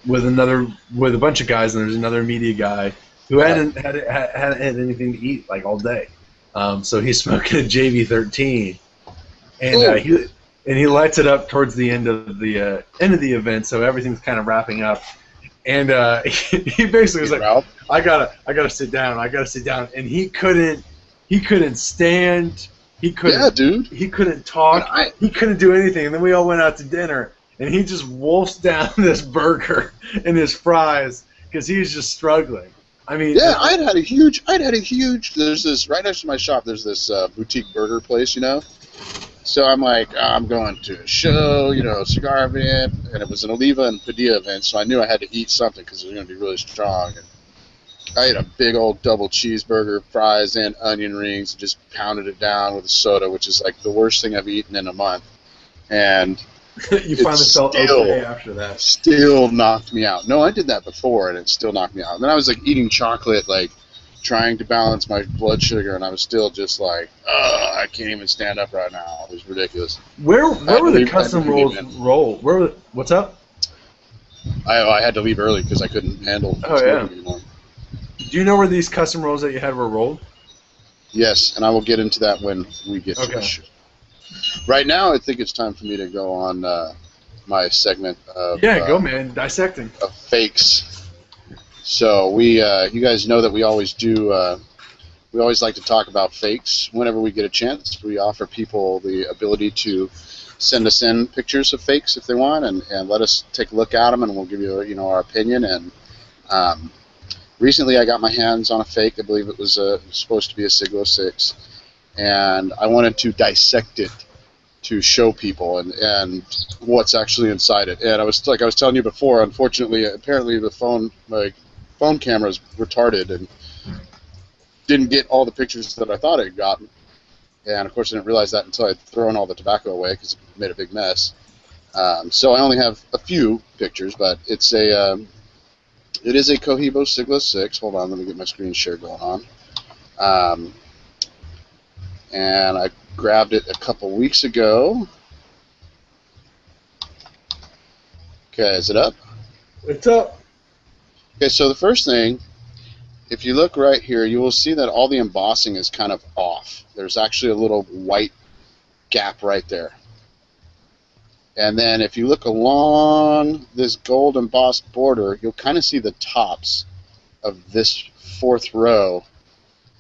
with a bunch of guys, and there's another media guy who hadn't had anything to eat all day. So he's smoking a JV13, and he lights it up towards the end of the event. So everything's kind of wrapping up. And he basically was like, I gotta sit down. I gotta sit down. And he couldn't stand. He couldn't. Yeah, dude. He couldn't talk. He couldn't do anything. And then we all went out to dinner, and he just wolfs down this burger and his fries because he was just struggling. I mean, yeah, I'd had a huge. There's this right next to my shop. There's this boutique burger place, you know. So I'm like, I'm going to a show, cigar event, and it was an Oliva and Padilla event, so I knew I had to eat something because it was going to be really strong. And I ate a big old double cheeseburger, fries, and onion rings, and just pounded it down with a soda, which is the worst thing I've eaten in a month. And you finally felt okay after that. Still knocked me out. No, I did that before, and it still knocked me out. And then I was eating chocolate, trying to balance my blood sugar, and I was still just I can't even stand up right now. It was ridiculous. Where were the custom rolls roll? What's up? I had to leave early because I couldn't handle smoking anymore. Do you know where these custom rolls that you had were rolled? Yes, and I will get into that when we get to the show. Right now, I think it's time for me to go on my segment of go, man, dissecting of fakes. So you guys know that we always do. We always like to talk about fakes whenever we get a chance. We offer people the ability to send us in pictures of fakes if they want, and let us take a look at them, and we'll give you our opinion. And recently, I got my hands on a fake. I believe it was supposed to be a Siglo 6, and I wanted to dissect it to show people and what's actually inside it. And I was telling you before, unfortunately, apparently the phone camera's retarded and didn't get all the pictures that I thought it had gotten. And of course I didn't realize that until I'd thrown all the tobacco away because it made a big mess. So I only have a few pictures, but it is a Cohiba Siglo 6. Hold on, let me get my screen share going on. And I grabbed it a couple weeks ago. Okay, is it up? It's up. Okay, so the first thing, if you look right here, you will see that all the embossing is kind of off. There's actually a little white gap right there. And then if you look along this gold embossed border, you'll kind of see the tops of this fourth row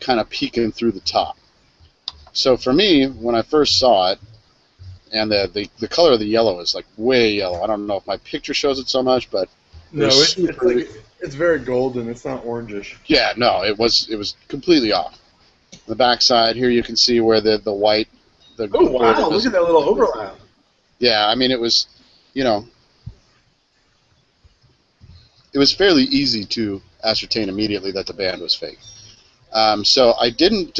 kind of peeking through the top. So for me, when I first saw it, and the color of the yellow is way yellow. I don't know if my picture shows it so much, but no, it's very golden. It's not orangish. Yeah, no, it was completely off. The back side here, you can see where the white. Oh wow! Look at that little overlap. Yeah, I mean it was, it was fairly easy to ascertain immediately that the band was fake. So I didn't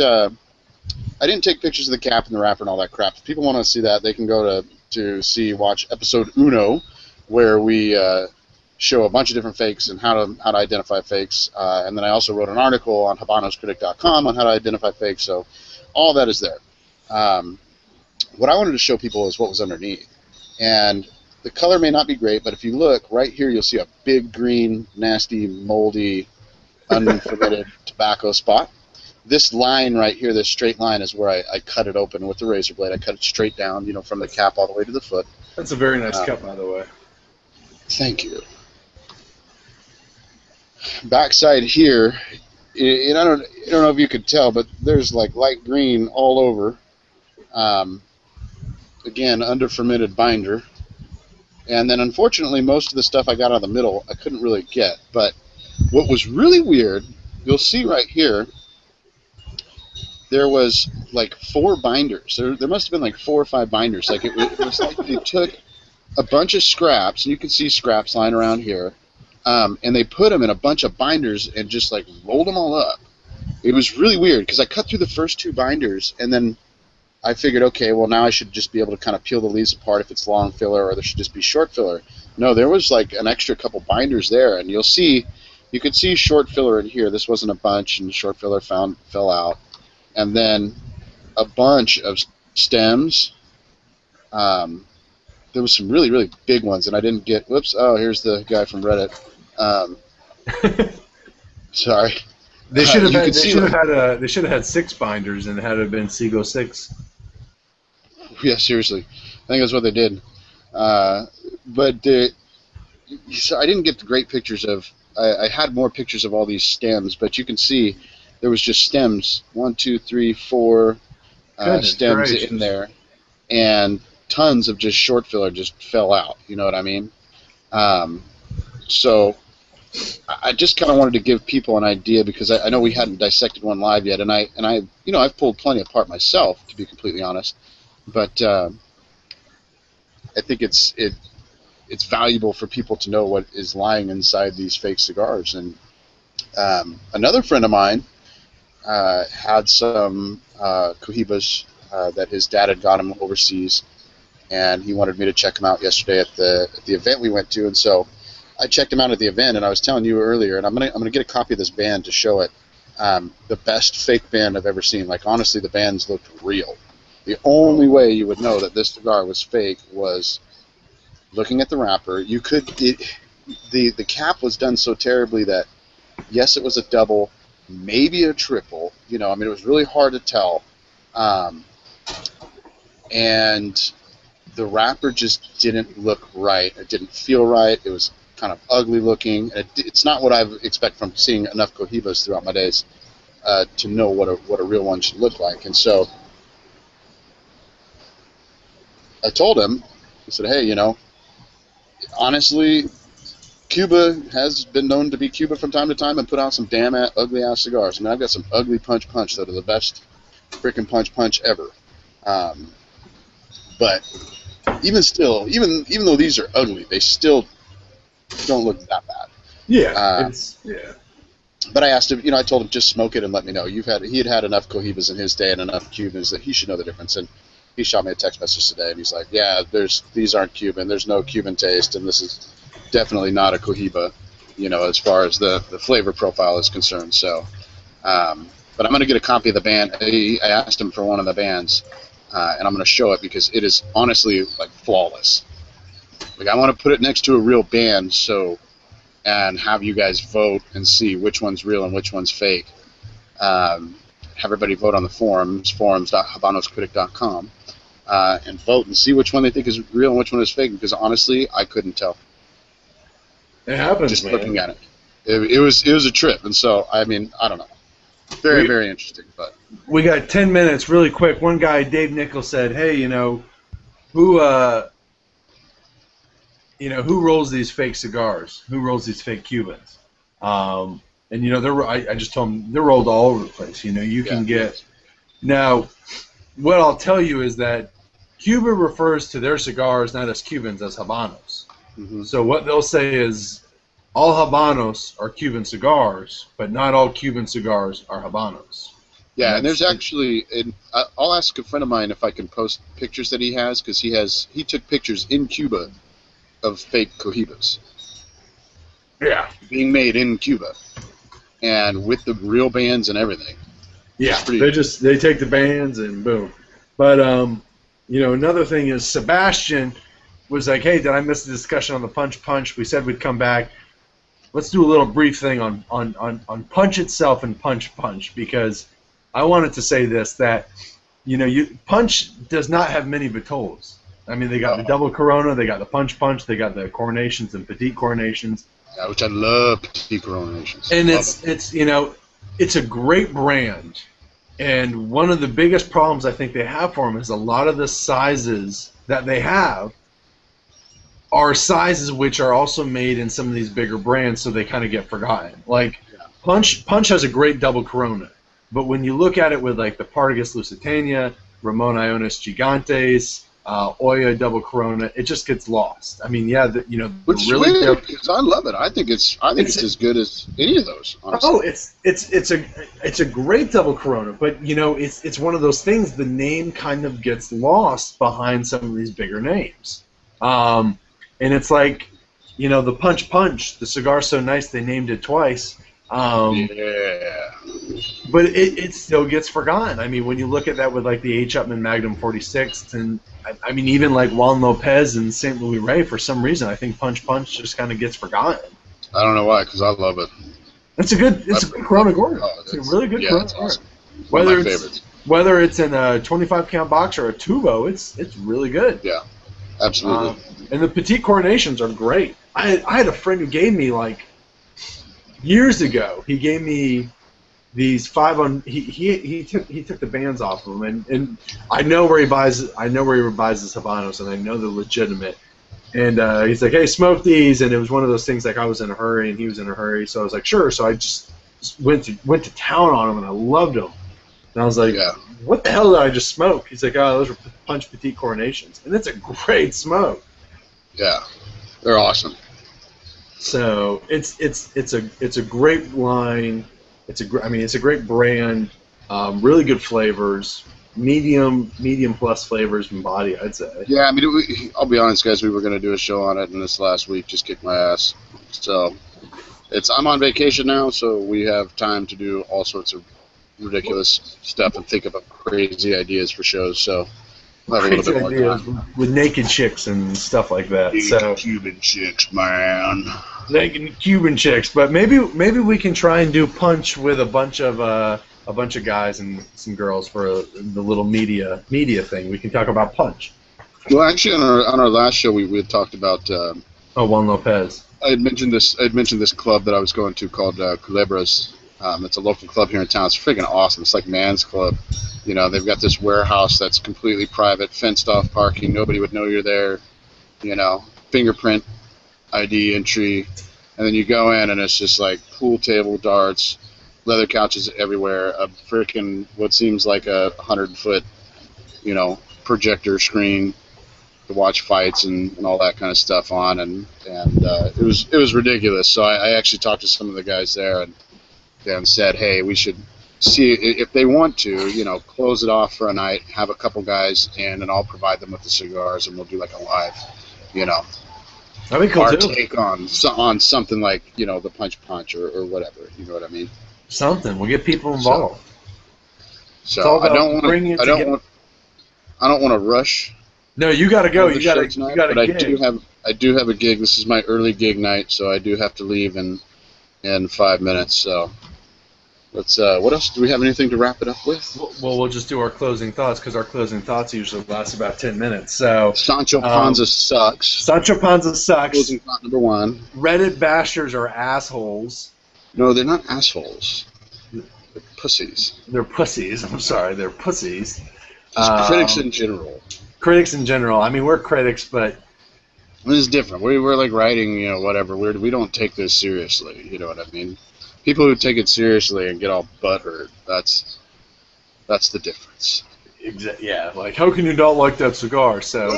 take pictures of the cap and the wrapper and all that crap. If people want to see that, they can go to to watch episode uno, where we show a bunch of different fakes and how to identify fakes. And then I also wrote an article on habanoscritic.com on how to identify fakes. So all that is there. What I wanted to show people is what was underneath. And the color may not be great, but if you look right here, you'll see a big green, nasty, moldy, unfermented tobacco spot. This line right here, this straight line, is where I cut it open with the razor blade. I cut it straight down, you know, from the cap all the way to the foot. That's a very nice cut, by the way. Thank you. Backside here, and I don't know if you could tell, but there's like light green all over. Again, under fermented binder. And then unfortunately, most of the stuff I got out of the middle, I couldn't really get. But what was really weird, you'll see right here, there was like 4 binders. There must have been like 4 or 5 binders. Like it was like they took a bunch of scraps, and you can see scraps lying around here, and they put them in a bunch of binders and just like rolled them all up. It was really weird because I cut through the first 2 binders, and then I figured, okay, well now I should just be able to kind of peel the leaves apart if it's long filler, or there should just be short filler. No, there was like an extra couple binders there, and you could see short filler in here. This wasn't a bunch, and short filler fell out. And then a bunch of stems. There was some really, really big ones, and I didn't get. Whoops! Oh, here's the guy from Reddit. Sorry. They should have They should have had 6 binders, and it had to have been Seago 6. Yeah, seriously, I think that's what they did. So I didn't get the great pictures of. I had more pictures of all these stems, but you can see. There was just stems, 1, 2, 3, 4 stems gracious. In there, and tons of just short filler just fell out. You know what I mean? So I just kind of wanted to give people an idea because I know we hadn't dissected one live yet, and I've pulled plenty apart myself, to be completely honest, but I think it's valuable for people to know what is lying inside these fake cigars. And another friend of mine. Had some cohibas that his dad had got him overseas, and he wanted me to check them out yesterday at the event we went to, and so I checked him out at the event, and I was telling you earlier, and I'm gonna get a copy of this band to show it. The best fake band I've ever seen. Like honestly, the bands looked real. The only way you would know that this cigar was fake was looking at the wrapper. The cap was done so terribly that yes, it was a double. Maybe a triple, you know. I mean, it was really hard to tell, and the wrapper just didn't look right. It didn't feel right. It was kind of ugly looking. It's not what I expect from seeing enough cohibas throughout my days to know what a real one should look like. And so I told him, I said, hey, you know, honestly, Cuba has been known to be Cuba from time to time and put out some damn ugly ass cigars. I mean, I've got some ugly punch that are the best freaking punch ever. But even still, even though these are ugly, they still don't look that bad. Yeah. But I asked him, you know, I told him just smoke it and let me know. He had had enough cohibas in his day and enough Cubans that he should know the difference. And he shot me a text message today, and he's like, yeah, these aren't Cuban. There's no Cuban taste, and this is definitely not a cohiba, you know, as far as the flavor profile is concerned. So, but I'm going to get a copy of the band. I asked him for one of the bands, and I'm going to show it because it is honestly like flawless. Like I want to put it next to a real band, and have you guys vote and see which one's real and which one's fake. Have everybody vote on the forums.habanoscritic.com, and vote and see which one they think is real and which one is fake. Because honestly, I couldn't tell. It happens, just man. Looking at it. It was a trip, and so I mean I don't know, very interesting. But we got 10 minutes, really quick. One guy, Dave Nichols, said, "Hey, you know, who rolls these fake cigars? Who rolls these fake Cubans?" And you know, I just told him they're rolled all over the place. You know, you can get now. What I'll tell you is that Cuba refers to their cigars not as Cubans, as Habanos. Mm-hmm. So what they'll say is all Habanos are Cuban cigars, but not all Cuban cigars are Habanos. Yeah, and there's actually, I'll ask a friend of mine if I can post pictures that he has, because he took pictures in Cuba of fake Cohibas. Yeah. Being made in Cuba, and with the real bands and everything. Yeah, they take the bands and boom. But another thing is Sebastian was like, hey, did I miss the discussion on the Punch? We said we'd come back. Let's do a little brief thing on Punch itself and Punch, because I wanted to say this, that Punch does not have many Vitolas. I mean, they got the double Corona, they got the Punch, they got the Coronations and Petite Coronations. Yeah, which I love, Petite Coronations. And it's a great brand. And one of the biggest problems I think they have for them is a lot of the sizes that they have are sizes which are also made in some of these bigger brands, so they kind of get forgotten. Like Punch has a great double Corona, but when you look at it with like the Partagas Lusitania, Ramon Ionis Gigantes, Oya double Corona, it just gets lost. I mean, which really weird, because I love it. I think it's as good as any of those. Honestly. Oh, it's a great double Corona, but it's one of those things. The name kind of gets lost behind some of these bigger names. And it's like, the Punch, the cigar so nice they named it twice. Yeah. But it still gets forgotten. I mean, when you look at that with like the H. Upmann Magnum 46, and I mean even like Juan Lopez and St. Louis Ray, for some reason I think Punch just kind of gets forgotten. I don't know why, because I love it. It's a good Corona Gordo. It's a really good Corona Gordo. Awesome. One of my favorites. Whether it's in a 25 count box or a tubo, it's really good. Yeah, absolutely. And the Petite Coronations are great. I had a friend who gave me like years ago. He gave me these 5 on. He took the bands off of them, and I know where he buys his Habanos, and I know they're legitimate. And he's like, hey, smoke these, and it was one of those things like I was in a hurry and he was in a hurry, so I was like, sure. So I just went to town on them, and I loved them. And I was like, what the hell did I just smoke? He's like, oh, those were Punch Petite Coronations, and it's a great smoke. Yeah, they're awesome. So it's a great line. It's a great brand. Really good flavors. Medium plus flavors and body, I'd say. Yeah, I mean, I'll be honest, guys. We were going to do a show on it, and this last week just kicked my ass. So I'm on vacation now, so we have time to do all sorts of ridiculous stuff and think about crazy ideas for shows. So we'll have a little bit more time with naked chicks and stuff like that. So Cuban chicks, man. Naked Cuban chicks, but maybe we can try and do Punch with a bunch of guys and some girls for the little media thing. We can talk about Punch. Well, actually, on our last show, we had talked about. Juan Lopez. I had mentioned this club that I was going to called Culebras. It's a local club here in town. It's freaking awesome. It's like Man's Club. They've got this warehouse that's completely private, fenced off parking. Nobody would know you're there. Fingerprint ID entry, and then you go in and it's just like pool table, darts, leather couches everywhere, a freaking what seems like 100-foot, projector screen to watch fights and all that kind of stuff on, and it was ridiculous. So I actually talked to some of the guys there and said, hey, we should see if they want to, close it off for a night, have a couple guys in, and I'll provide them with the cigars, and we'll do like a live, That'd be cool our too. take on something like the Punch or whatever. You know what I mean? Something. We'll get people involved. So I don't want to rush. No, you got to go. You got to. I do have a gig. This is my early gig night, so I do have to leave in 5 minutes. So let's. What else? Do we have anything to wrap it up with? Well, we'll just do our closing thoughts, because our closing thoughts usually last about 10 minutes. So Sancho Panza sucks. Sancho Panza sucks. Closing thought number 1. Reddit bashers are assholes. No, they're not assholes. They're pussies. They're pussies. I'm sorry, they're pussies. Critics in general. Critics in general. I mean, we're critics, but it's different. We're like writing, whatever. We don't take this seriously. You know what I mean? People who take it seriously and get all butthurt, that's the difference. Yeah, like, how can you not like that cigar? So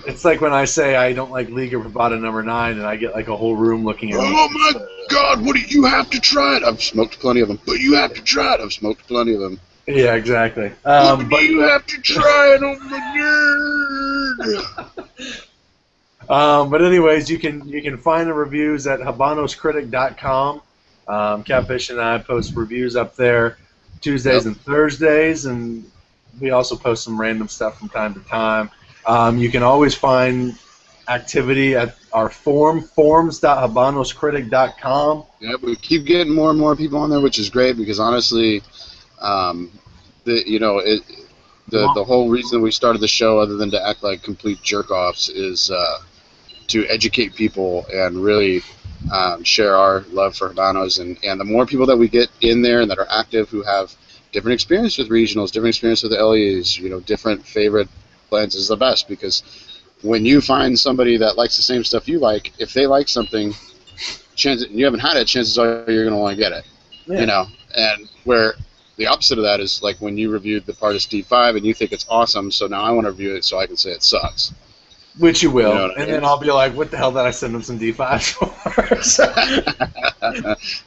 it's like when I say I don't like Liga Privada number 9, and I get like a whole room looking at me. Oh my God, what do you have to try it? I've smoked plenty of them, but you have to try it. I've smoked plenty of them. Yeah, exactly. But you have to try it. Oh my God. But anyways, you can find the reviews at habanoscritic.com. Catfish and I post reviews up there Tuesdays and Thursdays, and we also post some random stuff from time to time. You can always find activity at our forums.habanoscritic.com. Yeah, we keep getting more and more people on there, which is great because honestly, the whole reason we started the show, other than to act like complete jerk-offs, is to educate people and really share our love for Habanos. And the more people that we get in there and that are active who have different experience with regionals, different experience with the LEs, different favorite blends is the best, because when you find somebody that likes the same stuff you like, if they like something, you haven't had it, chances are you're going to want to get it. Yeah. And where the opposite of that is like when you reviewed the Partis D5 and you think it's awesome, so now I want to review it so I can say it sucks. Which you will, and then I'll be like, what the hell did I send them some D5s for?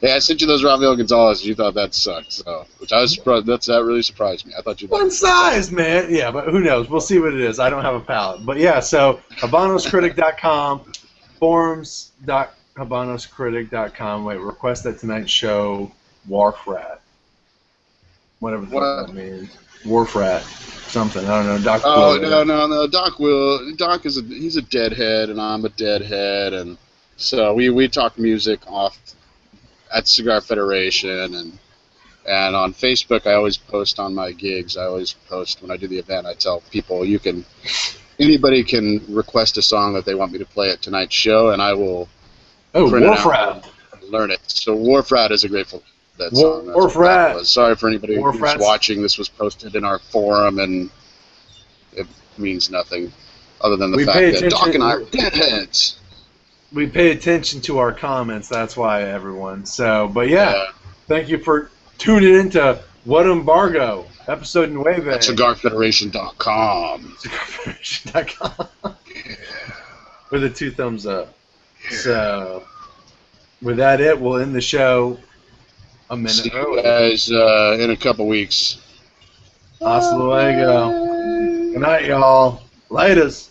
Yeah, I sent you those Rafael Gonzalez, you thought that sucked, so, which I was surprised, that really surprised me. I thought you'd One size, man. Yeah, but who knows? We'll see what it is. I don't have a palate. But yeah, so habanoscritic.com, forums.habanoscritic.com. Wait, request at tonight's show, Wharf Rat. Whatever the fuck that means. Wharf Rat. Something. I don't know. Doc. Oh, no. Doc he's a deadhead, and I'm a deadhead, and so we talk music off at Cigar Federation, and on Facebook I always post on my gigs. I always post when I do the event. I tell people anybody can request a song that they want me to play at tonight's show, and I will print it out and learn it. So Wharf Rat is a Grateful Dead song. Wharf Rat. Sorry for anybody who's watching. This was posted in our forum, and it means nothing other than the fact that Doc and I are deadheads. We pay attention to our comments. That's why, everyone. So, but yeah, thank you for tuning into What Embargo, episode Nueve. At CigarFederation.com. CigarFederation.com. With a 2 thumbs up. So, with that, we'll end the show a minute See early. you guys in a couple weeks. Hasta luego. Good night, y'all. Laters.